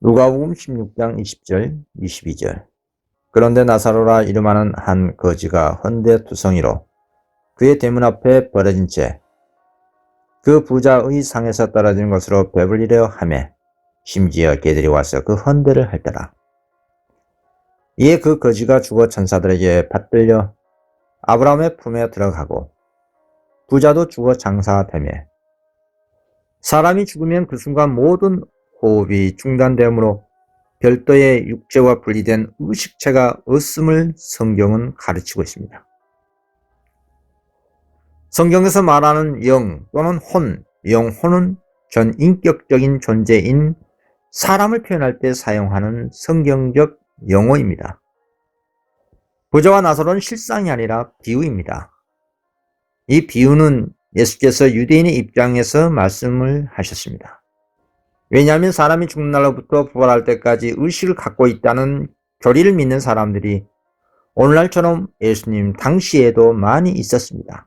누가복음 16장 20절, 22절. 그런데 나사로라 이름하는 한 거지가 헌데투성이로 그의 대문 앞에 버려진 채 그 부자의 상에서 떨어진 것으로 배불리려 하매 심지어 개들이 와서 그 헌데를 핥더라. 이에 그 거지가 죽어 천사들에게 받들려 아브라함의 품에 들어가고 부자도 죽어 장사되매 사람이 죽으면 그 순간 모든 호흡이 중단되므로 별도의 육체와 분리된 의식체가 없음을 성경은 가르치고 있습니다. 성경에서 말하는 영 또는 혼, 영혼은 전 인격적인 존재인 사람을 표현할 때 사용하는 성경적 용어입니다. 부자와 나사로는 실상이 아니라 비유입니다. 이 비유는 예수께서 유대인의 입장에서 말씀을 하셨습니다. 왜냐하면 사람이 죽는 날로부터 부활할 때까지 의식을 갖고 있다는 교리를 믿는 사람들이 오늘날처럼 예수님 당시에도 많이 있었습니다.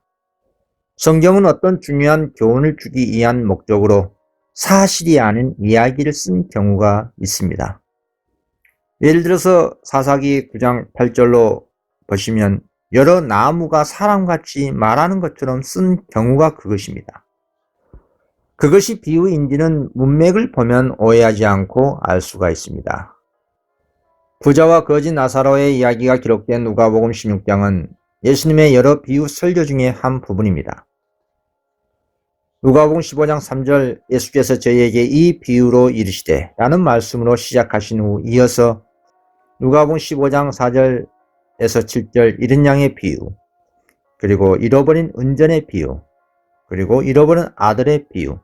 성경은 어떤 중요한 교훈을 주기 위한 목적으로 사실이 아닌 이야기를 쓴 경우가 있습니다. 예를 들어서 사사기 9장 8절로 보시면 여러 나무가 사람같이 말하는 것처럼 쓴 경우가 그것입니다. 그것이 비유인지는 문맥을 보면 오해하지 않고 알 수가 있습니다. 부자와 거지 나사로의 이야기가 기록된 누가복음 16장은 예수님의 여러 비유 설교 중에 한 부분입니다. 누가복음 15장 3절 예수께서 저희에게 이 비유로 이르시되 라는 말씀으로 시작하신 후 이어서 누가복음 15장 4절에서 7절 잃은 양의 비유, 그리고 잃어버린 은전의 비유, 그리고 잃어버린 아들의 비유,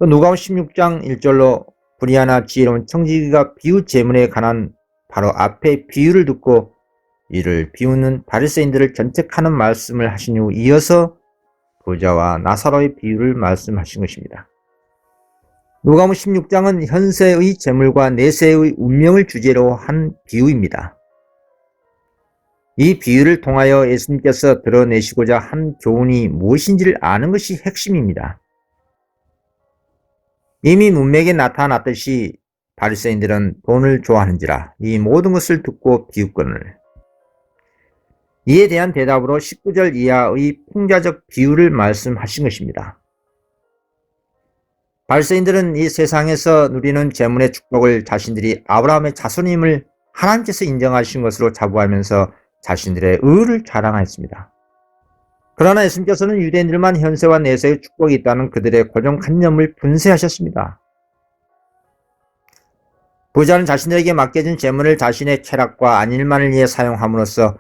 또 누가복음 16장 1절로 불의하나 지혜로운 청지기가 비유 제문에 관한 바로 앞에 비유를 듣고 이를 비우는 바리새인들을 견책하는 말씀을 하신 후 이어서 부자와 나사로의 비유를 말씀하신 것입니다. 누가복음 16장은 현세의 재물과 내세의 운명을 주제로 한 비유입니다. 이 비유를 통하여 예수님께서 드러내시고자 한 교훈이 무엇인지를 아는 것이 핵심입니다. 이미 문맥에 나타났듯이 바리새인들은 돈을 좋아하는지라 이 모든 것을 듣고 비웃거늘. 이에 대한 대답으로 19절 이하의 풍자적 비유를 말씀하신 것입니다. 바리새인들은 이 세상에서 누리는 재물의 축복을 자신들이 아브라함의 자손임을 하나님께서 인정하신 것으로 자부하면서 자신들의 의를 자랑하였습니다. 그러나 예수님께서는 유대인들만 현세와 내세의 축복이 있다는 그들의 고정관념을 분쇄하셨습니다. 부자는 자신들에게 맡겨진 재물을 자신의 쾌락과 안일만을 위해 사용함으로써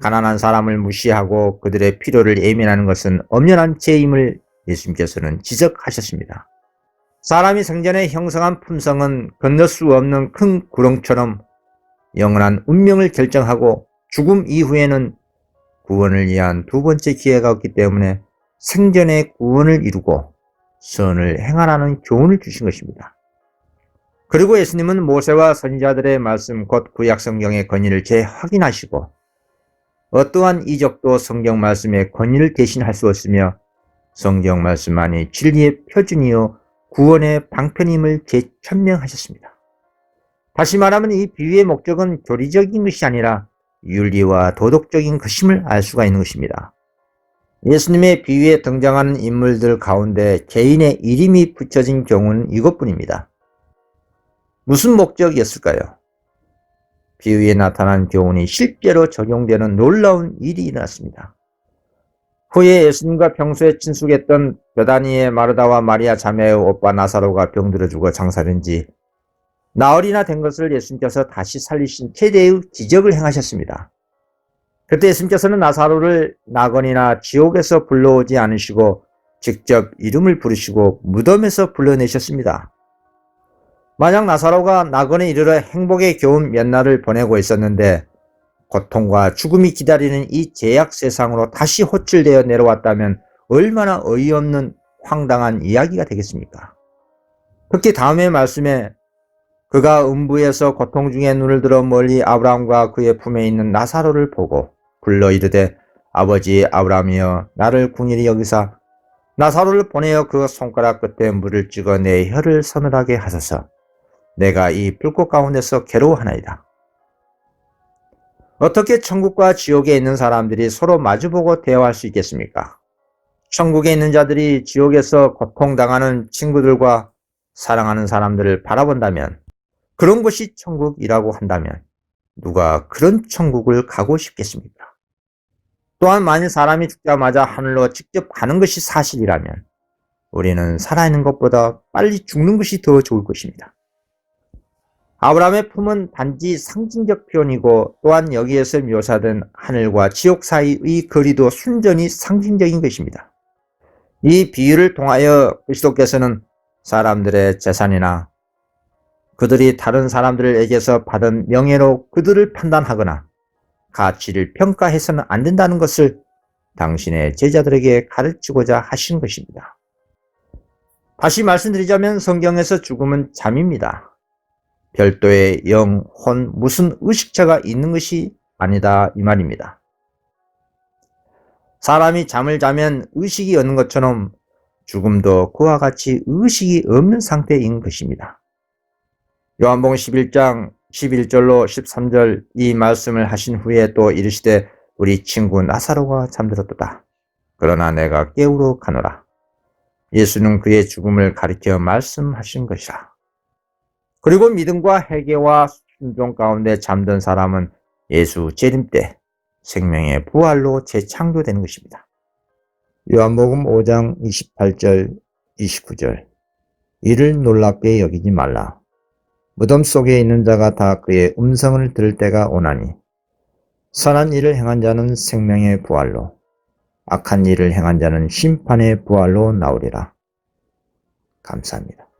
가난한 사람을 무시하고 그들의 필요를 예민하는 것은 엄연한 죄임을 예수님께서는 지적하셨습니다. 사람이 생전에 형성한 품성은 건널 수 없는 큰 구렁처럼 영원한 운명을 결정하고 죽음 이후에는 구원을 위한 두 번째 기회가 없기 때문에 생전에 구원을 이루고 선을 행하라는 교훈을 주신 것입니다. 그리고 예수님은 모세와 선지자들의 말씀 곧 구약 성경의 권위를 재확인하시고 어떠한 이적도 성경 말씀의 권위를 대신할 수 없으며 성경 말씀만이 진리의 표준이요 구원의 방편임을 재천명하셨습니다. 다시 말하면 이 비유의 목적은 교리적인 것이 아니라 윤리와 도덕적인 것임을 알 수가 있는 것입니다. 예수님의 비유에 등장하는 인물들 가운데 개인의 이름이 붙여진 경우는 이것뿐입니다. 무슨 목적이었을까요? 비유에 나타난 교훈이 실제로 적용되는 놀라운 일이 일어났습니다. 후에 예수님과 평소에 친숙했던 베다니의 마르다와 마리아 자매의 오빠 나사로가 병들어 죽어 장사된 지 나흘이나 된 것을 예수님께서 다시 살리신 최대의 기적을 행하셨습니다. 그때 예수님께서는 나사로를 낙원이나 지옥에서 불러오지 않으시고 직접 이름을 부르시고 무덤에서 불러내셨습니다. 만약 나사로가 낙원에 이르러 행복의 겨운 몇 날을 보내고 있었는데 고통과 죽음이 기다리는 이 죄악 세상으로 다시 호출되어 내려왔다면 얼마나 어이없는 황당한 이야기가 되겠습니까? 특히 다음의 말씀에 그가 음부에서 고통 중에 눈을 들어 멀리 아브라함과 그의 품에 있는 나사로를 보고 불러 이르되 아버지 아브라함이여 나를 궁일이 여기사 나사로를 보내어 그 손가락 끝에 물을 찍어 내 혀를 서늘하게 하소서. 내가 이 불꽃 가운데서 괴로워하나이다. 어떻게 천국과 지옥에 있는 사람들이 서로 마주보고 대화할 수 있겠습니까? 천국에 있는 자들이 지옥에서 고통당하는 친구들과 사랑하는 사람들을 바라본다면, 그런 것이 천국이라고 한다면 누가 그런 천국을 가고 싶겠습니까? 또한 만일 사람이 죽자마자 하늘로 직접 가는 것이 사실이라면 우리는 살아있는 것보다 빨리 죽는 것이 더 좋을 것입니다. 아브라함의 품은 단지 상징적 표현이고, 또한 여기에서 묘사된 하늘과 지옥 사이의 거리도 순전히 상징적인 것입니다. 이 비유를 통하여 그리스도께서는 사람들의 재산이나 그들이 다른 사람들에게서 받은 명예로 그들을 판단하거나 가치를 평가해서는 안 된다는 것을 당신의 제자들에게 가르치고자 하신 것입니다. 다시 말씀드리자면 성경에서 죽음은 잠입니다. 별도의 영, 혼, 무슨 의식체가 있는 것이 아니다 이 말입니다. 사람이 잠을 자면 의식이 없는 것처럼 죽음도 그와 같이 의식이 없는 상태인 것입니다. 요한복음 11장 11절로 13절 이 말씀을 하신 후에 또 이르시되 우리 친구 나사로가 잠들었도다. 그러나 내가 깨우러 가노라. 예수는 그의 죽음을 가리켜 말씀하신 것이라. 그리고 믿음과 회개와 순종 가운데 잠든 사람은 예수 재림 때 생명의 부활로 재창조되는 것입니다. 요한복음 5장 28절 29절 이를 놀랍게 여기지 말라. 무덤 속에 있는 자가 다 그의 음성을 들을 때가 오나니 선한 일을 행한 자는 생명의 부활로 악한 일을 행한 자는 심판의 부활로 나오리라. 감사합니다.